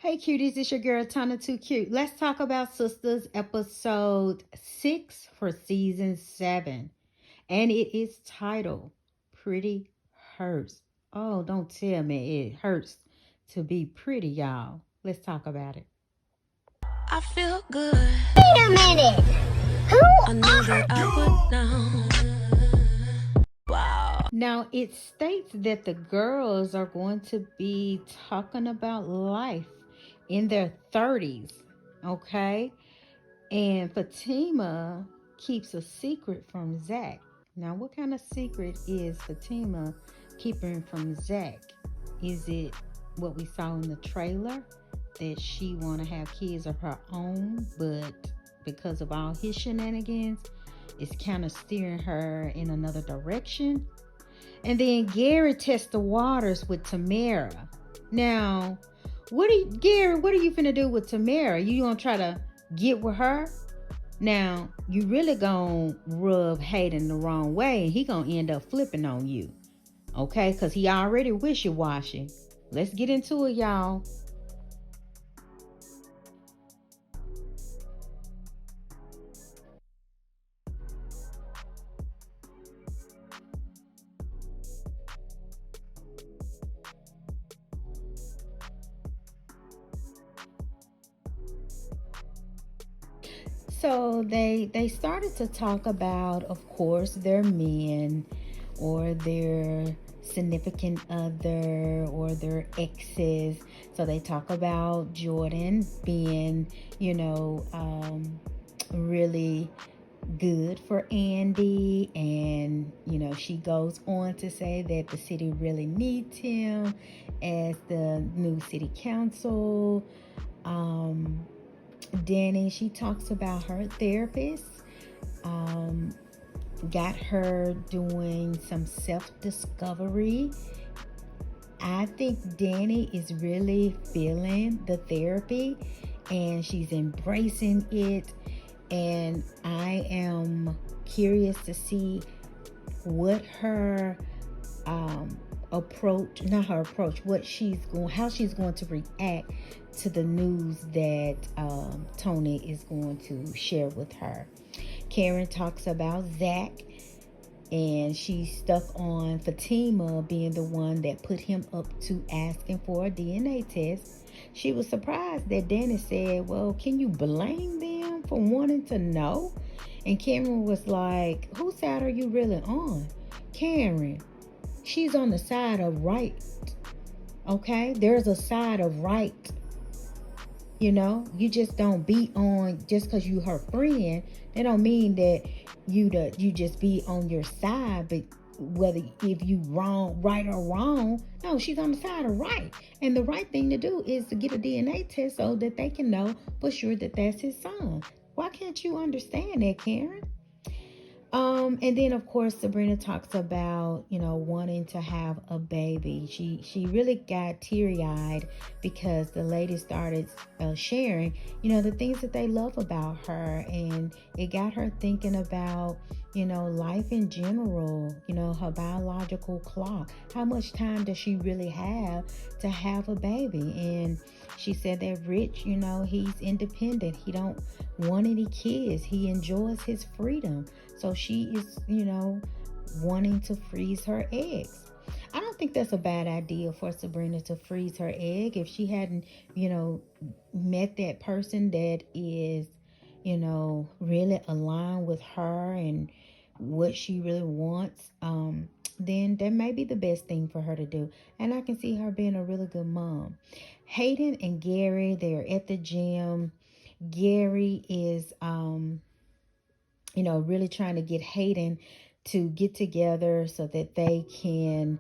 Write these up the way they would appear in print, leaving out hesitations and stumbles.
Hey cuties, it's your girl Tana Too Cute. Let's talk about Sistas episode 6 for season 7. And it is titled Pretty Hurts. Oh, don't tell me it hurts to be pretty, y'all. Let's talk about it. I feel good. Wait a minute. I knew that I would know. Wow. Now, it states that the girls are going to be talking about life in their 30s, okay? And Fatima keeps a secret from Zach. Now, what kind of secret is Fatima keeping from Zach? Is it what we saw in the trailer, that she want to have kids of her own, but because of all his shenanigans, it's kind of steering her in another direction? And then Gary tests the waters with Tamara. Now, Gary, what are you finna do with Tamara? You gonna try to get with her? Now, you really gonna rub Hayden the wrong way, and he gonna end up flipping on you. Okay? Because he already wishy-washy. Let's get into it, y'all. So they started to talk about, of course, their men or their significant other or their exes. So they talk about Jordan being, really good for Andy, and she goes on to say that the city really needs him as the new city council. Danny, she talks about her therapist, got her doing some self-discovery. I think Danny is really feeling the therapy and she's embracing it, and I am curious to see what her how she's going to react to the news that Tony is going to share with her. Karen talks about Zach, and she's stuck on Fatima being the one that put him up to asking for a DNA test. She was surprised that Danny said, well, can you blame them for wanting to know? And Karen was like, whose side are you really on? Karen, she's on the side of right. Okay? There's a side of right. You just don't be on, just because you her friend, that don't mean that you just be on your side. But whether if you right or wrong, no, she's on the side of right. And the right thing to do is to get a DNA test so that they can know for sure that that's his son. Why can't you understand that, Karen? And then of course Sabrina talks about, wanting to have a baby. She really got teary-eyed because the lady started sharing, the things that they love about her, and it got her thinking about, life in general, her biological clock. How much time does she really have to have a baby? And she said that Rich, he's independent. He don't want any kids. He enjoys his freedom. So she is, wanting to freeze her eggs. I don't think that's a bad idea for Sabrina to freeze her egg if she hadn't, met that person that is, really aligned with her and what she really wants. Then that may be the best thing for her to do. And I can see her being a really good mom. Hayden and Gary, they're at the gym. Gary is, really trying to get Hayden to get together so that they can,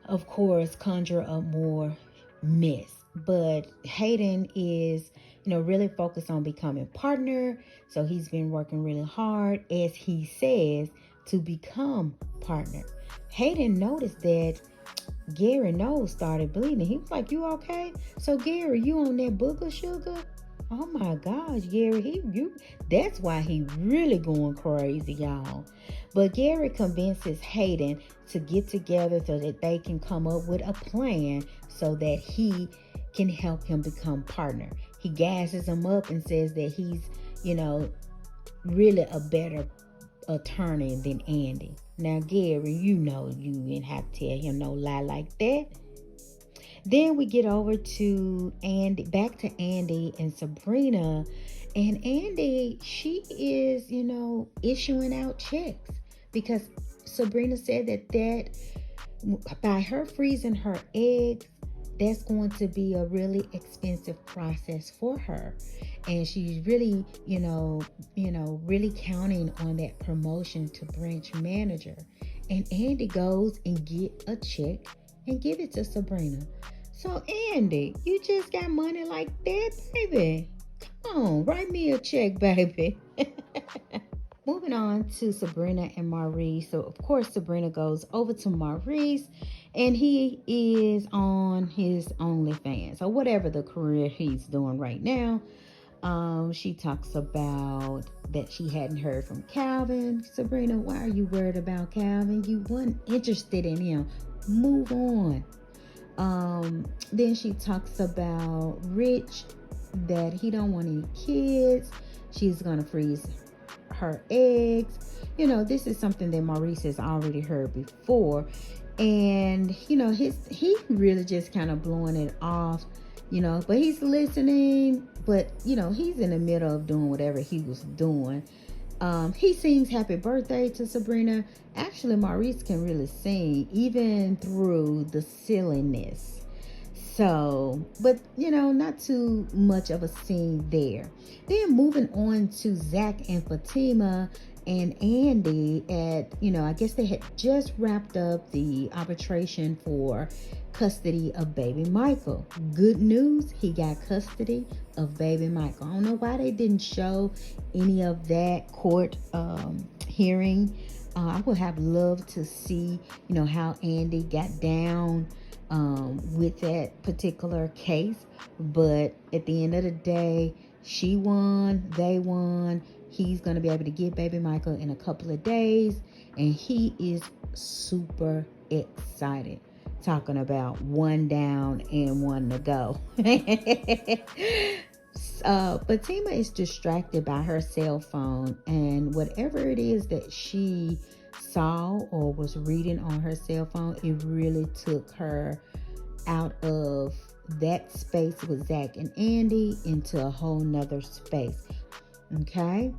of course, conjure up more mess. But Hayden is, really focused on becoming partner. So he's been working really hard, as he says, to become partner. Hayden noticed that Gary nose started bleeding. He was like, you okay? So Gary, you on that booger sugar? Oh my gosh, Gary, that's why he really going crazy, y'all. But Gary convinces Hayden to get together so that they can come up with a plan so that he can help him become partner. He gasses him up and says that he's, really a better attorney than Andy. Now, Gary, you didn't have to tell him no lie like that. Then we get over to Andy, back to Andy and Sabrina. And Andy, she is, issuing out checks because Sabrina said that by her freezing her eggs, that's going to be a really expensive process for her. And she's really, really counting on that promotion to branch manager. And Andy goes and get a check and give it to Sabrina. So Andy, you just got money like that, baby? Come on, write me a check, baby. Moving on to Sabrina and Maurice. So, of course, Sabrina goes over to Maurice, and he is on his OnlyFans, or whatever the career he's doing right now. She talks about that she hadn't heard from Calvin. Sabrina, why are you worried about Calvin? You weren't interested in him. Move on. Then she talks about Rich, that he don't want any kids. She's gonna freeze her eggs. This is something that Maurice has already heard before, and he really just kind of blowing it off, but he's listening, but he's in the middle of doing whatever he was doing. He sings happy birthday to Sabrina. Actually, Maurice can really sing even through the silliness. So, but not too much of a scene there. Then moving on to Zach and Fatima and Andy I guess they had just wrapped up the arbitration for custody of baby Michael. Good news, he got custody of baby Michael. I don't know why they didn't show any of that court hearing. I would have loved to see, how Andy got down with that particular case, but at the end of the day, she won, they won. He's going to be able to get baby Michael in a couple of days, and he is super excited, talking about one down and one to go. Fatima is distracted by her cell phone, and whatever it is that she saw or was reading on her cell phone, it really took her out of that space with Zach and Andy into a whole nother space. Okay,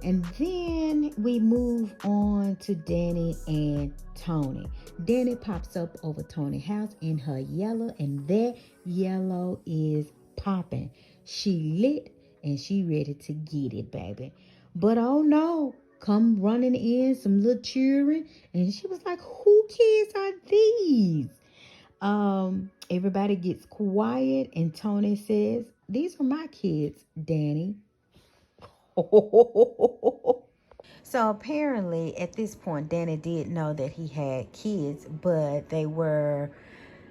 and then we move on to Danny and Tony. Danny pops up over Tony's house in her yellow, and that yellow is popping. She lit and she ready to get it, baby. But oh no, come running in some little children, and she was like, who kids are these? Everybody gets quiet, and Tony says, these are my kids, Danny. So apparently at this point, Danny did know that he had kids, but they were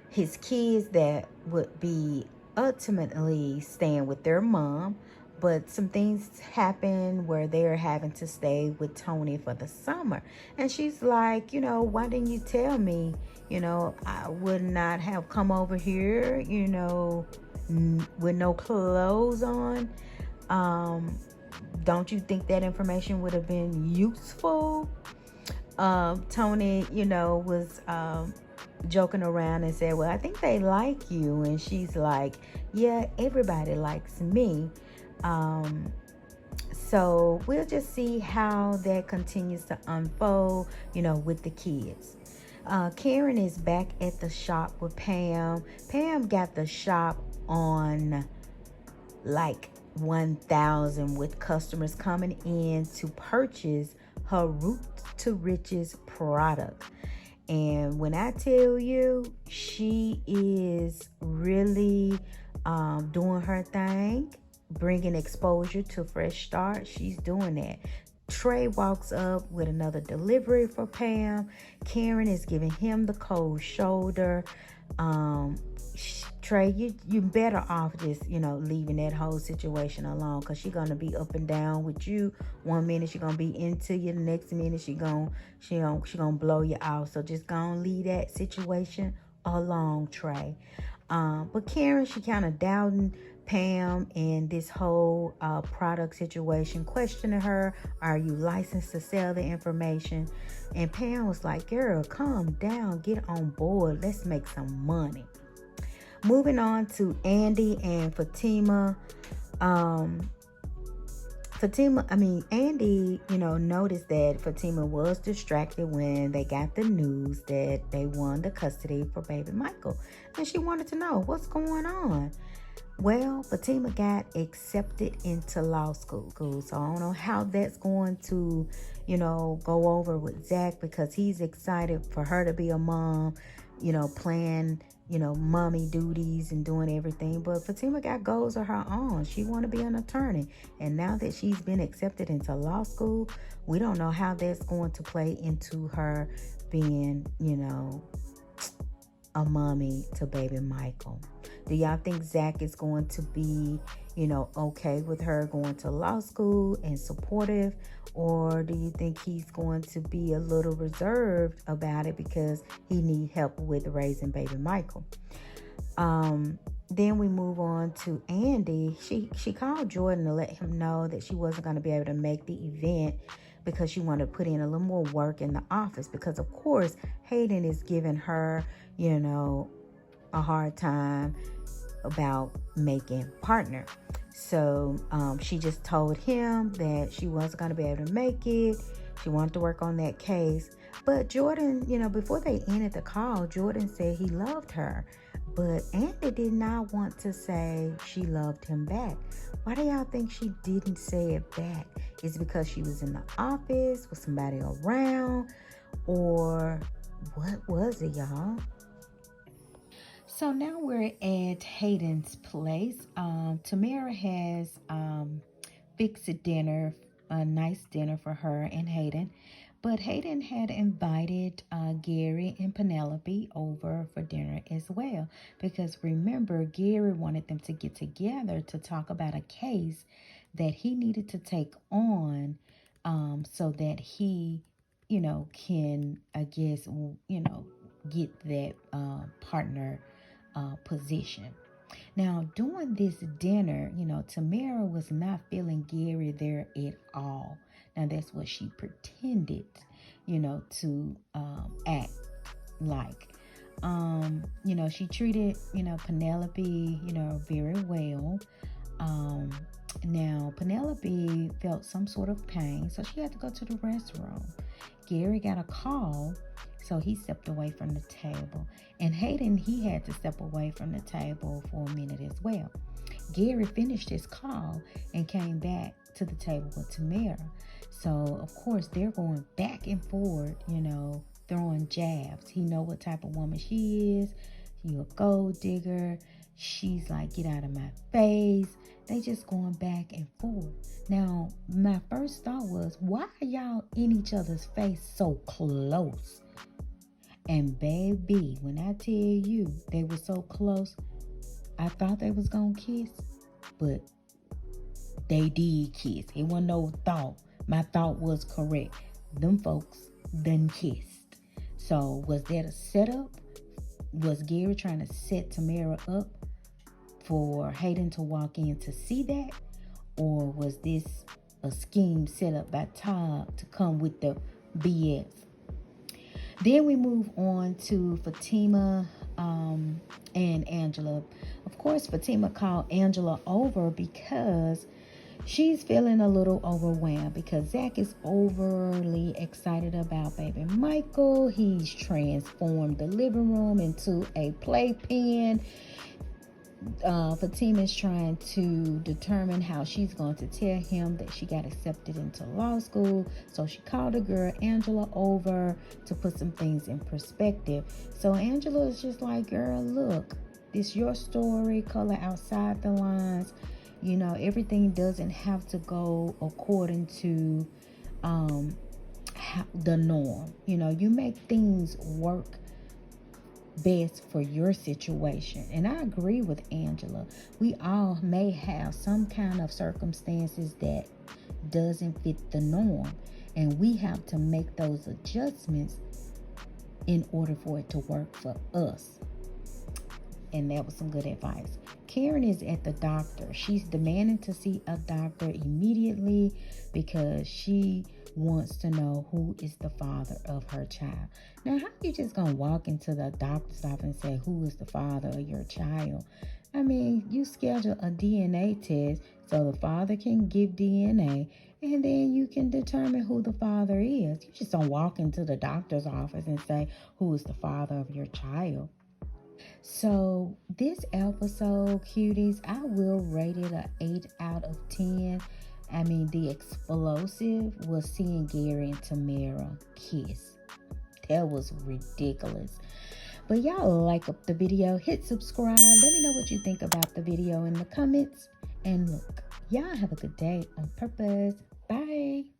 his kids that would be ultimately staying with their mom. But some things happen where they're having to stay with Tony for the summer. And she's like, why didn't you tell me? I would not have come over here, with no clothes on. Don't you think that information would have been useful? Tony, was joking around and said, well, I think they like you. And she's like, yeah, everybody likes me. So we'll just see how that continues to unfold, with the kids. Karen is back at the shop with Pam. Pam got the shop on like 1,000 with customers coming in to purchase her Roots to Riches product. And when I tell you, she is really doing her thing, bringing exposure to Fresh Start. She's doing that. Trey walks up with another delivery for Pam. Karen is giving him the cold shoulder. Trey, you better off just, leaving that whole situation alone, because she's going to be up and down with you. One minute she's going to be into you, the next minute she gonna blow you off. So just go and leave that situation alone, Trey. But Karen, she kind of doubting Pam and this whole product situation, questioning her, are you licensed to sell the information? And Pam was like, girl, calm down, get on board, let's make some money. Moving on to Andy and Fatima. Andy, noticed that Fatima was distracted when they got the news that they won the custody for baby Michael. And she wanted to know what's going on. Well, Fatima got accepted into law school. So I don't know how that's going to, go over with Zach, because he's excited for her to be a mom, playing, mommy duties and doing everything. But Fatima got goals of her own. She want to be an attorney. And now that she's been accepted into law school, we don't know how that's going to play into her being, a mommy to baby Michael. Do y'all think Zach is going to be, okay with her going to law school and supportive? Or do you think he's going to be a little reserved about it because he needs help with raising baby Michael? Then we move on to Andy. She called Jordan to let him know that she wasn't going to be able to make the event because she wanted to put in a little more work in the office, because of course Hayden is giving her, a hard time about making partner. So she just told him that she wasn't going to be able to make it. She wanted to work on that case. But Jordan, before they ended the call, Jordan said he loved her. But Andy did not want to say she loved him back. Why do y'all think she didn't say it back? Is it because she was in the office with somebody around? Or what was it, y'all? So now we're at Hayden's place. Tamara has fixed a nice dinner for her and Hayden. But Hayden had invited Gary and Penelope over for dinner as well. Because remember, Gary wanted them to get together to talk about a case that he needed to take on so that he, can, I guess, get that partner position. Now, during this dinner, Tamara was not feeling Gary there at all. Now, that's what she pretended, to act like. She treated, Penelope, very well. Now, Penelope felt some sort of pain, so she had to go to the restroom. Gary got a call, so he stepped away from the table. And Hayden, he had to step away from the table for a minute as well. Gary finished his call and came back to the table with Tamara. So, of course, they're going back and forth, throwing jabs. He know what type of woman she is. You a gold digger. She's like, get out of my face. They just going back and forth. Now, my first thought was, why are y'all in each other's face so close? And baby, when I tell you they were so close, I thought they was gonna kiss, but they did kiss. It wasn't no thought. My thought was correct. Them folks done kissed. So was that a setup? Was Gary trying to set Tamara up for Hayden to walk in to see that? Or was this a scheme set up by Todd to come with the BS? Then we move on to Fatima and Angela. Of course, Fatima called Angela over because she's feeling a little overwhelmed because Zach is overly excited about baby Michael. He's transformed the living room into a playpen. Fatima is trying to determine how she's going to tell him that she got accepted into law school. So she called a girl, Angela, over to put some things in perspective. So Angela is just like, girl, look, this your story, color outside the lines. Everything doesn't have to go according to the norm. You make things work best for your situation. And I agree with Angela. We all may have some kind of circumstances that doesn't fit the norm, and we have to make those adjustments in order for it to work for us. And that was some good advice. Karen is at the doctor. She's demanding to see a doctor immediately because she wants to know who is the father of her child. Now, how you just gonna walk into the doctor's office and say who is the father of your child? I mean, you schedule a DNA test so the father can give DNA, and then you can determine who the father is. You just don't walk into the doctor's office and say who is the father of your child. So this episode, cuties, I will rate it a 8 out of 10. I mean, the explosive was seeing Gary and Tamara kiss. That was ridiculous. But y'all like up the video, hit subscribe. Let me know what you think about the video in the comments. And look, y'all have a good day on purpose. Bye.